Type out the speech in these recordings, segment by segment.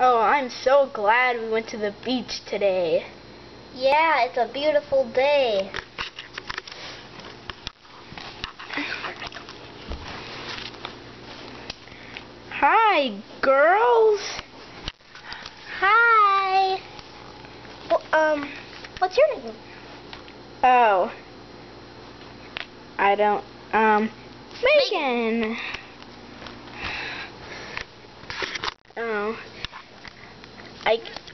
Oh, I'm so glad we went to the beach today. Yeah, it's a beautiful day. Hi, girls. Hi. Well, what's your name? Oh. I don't, Megan. Oh.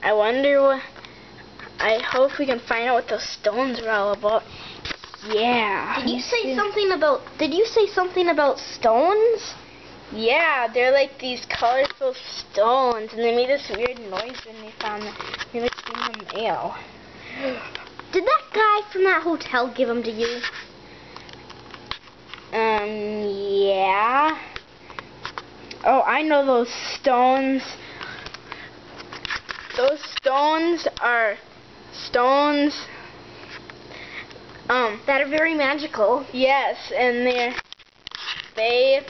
I wonder what, I hope we can find out what those stones are all about. Yeah. Did you say something about stones? Yeah, they're like these colorful stones, and they made this weird noise when they found them. They like in the mail. Did that guy from that hotel give them to you? Yeah. Oh, I know those stones. Those stones are stones. That are very magical. Yes, and they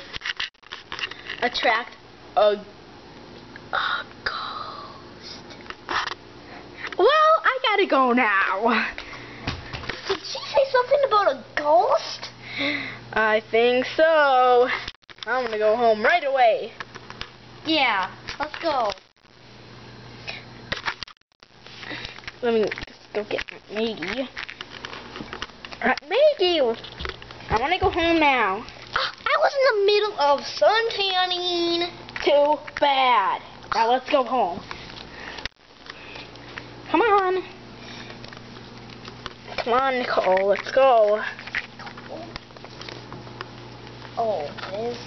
attract a ghost. Well, I gotta go now. Did she say something about a ghost? I think so. I'm gonna go home right away. Yeah, let's go. Let me just go get Maggie. Maggie! I wanna go home now. I was in the middle of sun tanning. Too bad. Now let's go home. Come on. Come on, Nicole. Let's go. Oh, it is.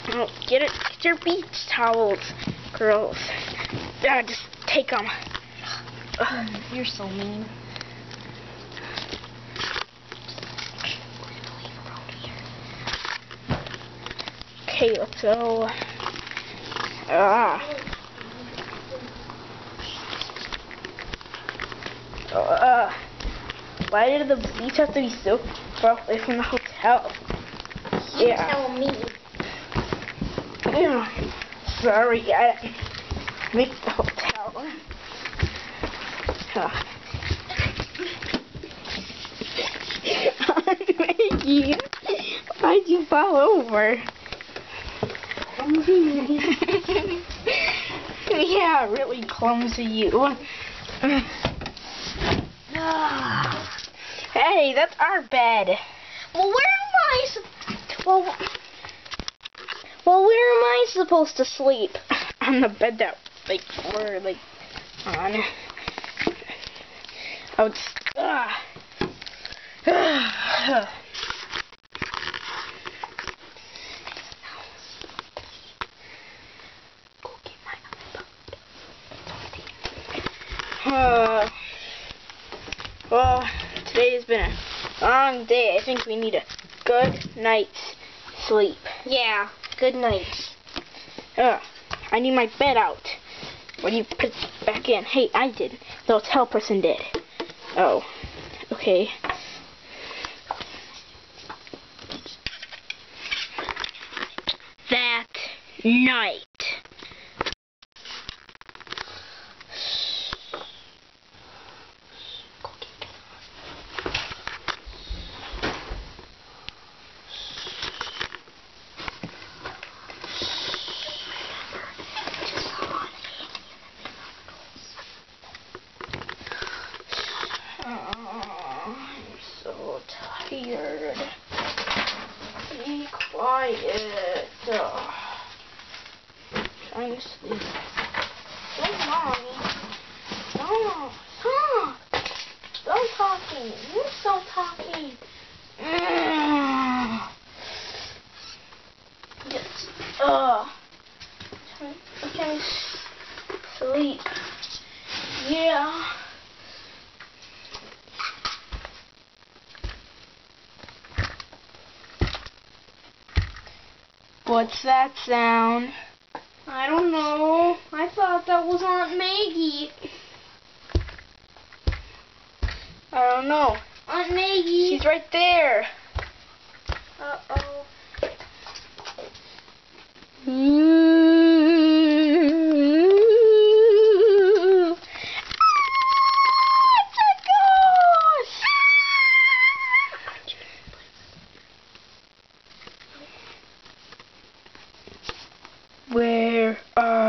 Oh, get your beach towels, girls. Just take them. You're so mean. Okay, let's go. Why did the beach have to be so far away from the hotel? You tell me. Yeah. Sorry, I didn't make the hotel. Maggie, why'd you fall over? Yeah, really clumsy you. Hey, that's our bed. Well, where am I supposed to sleep? On the bed that we're on. I would. Well, today has been a long day. I think we need a good night's sleep. Yeah, good night. I need my bed out. What do you put it back in? Hey, I did. The hotel person did. Oh, okay. That night. I'm so tired. Be quiet. Trying to sleep. Don't mommy. No. Stop. Stop talking. You stop talking. Yes. Okay. Sleep. Yeah. What's that sound? I don't know. I thought that was Aunt Maggie. I don't know. Aunt Maggie. She's right there. Uh-oh.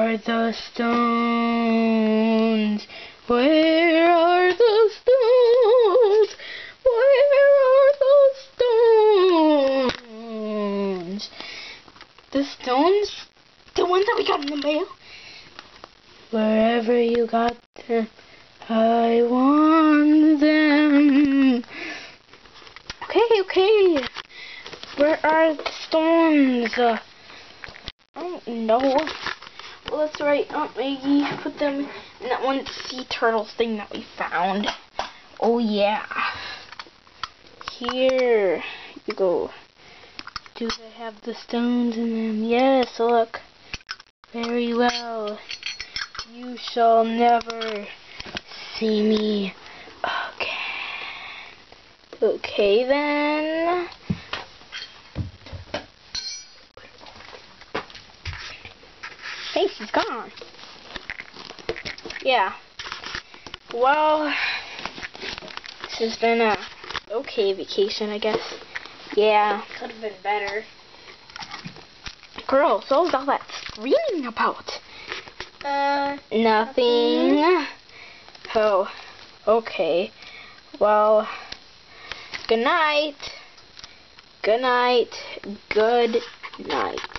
are the stones? Where are the stones? Where are the stones? The stones? The ones that we got in the mail? Wherever you got them, I want them. Okay. Where are the stones? I don't know. Well, that's right, Aunt Maggie put them in that one sea turtle thing that we found. Oh yeah. Here you go. Do they have the stones in them? Yes, look. Very well. You shall never see me again. Okay then. Hey, she's gone. Yeah. Well, this has been a okay vacation, I guess. Yeah. Could have been better. Girl, so what was all that screaming about? Nothing. Oh, okay. Well, good night. Good night. Good night.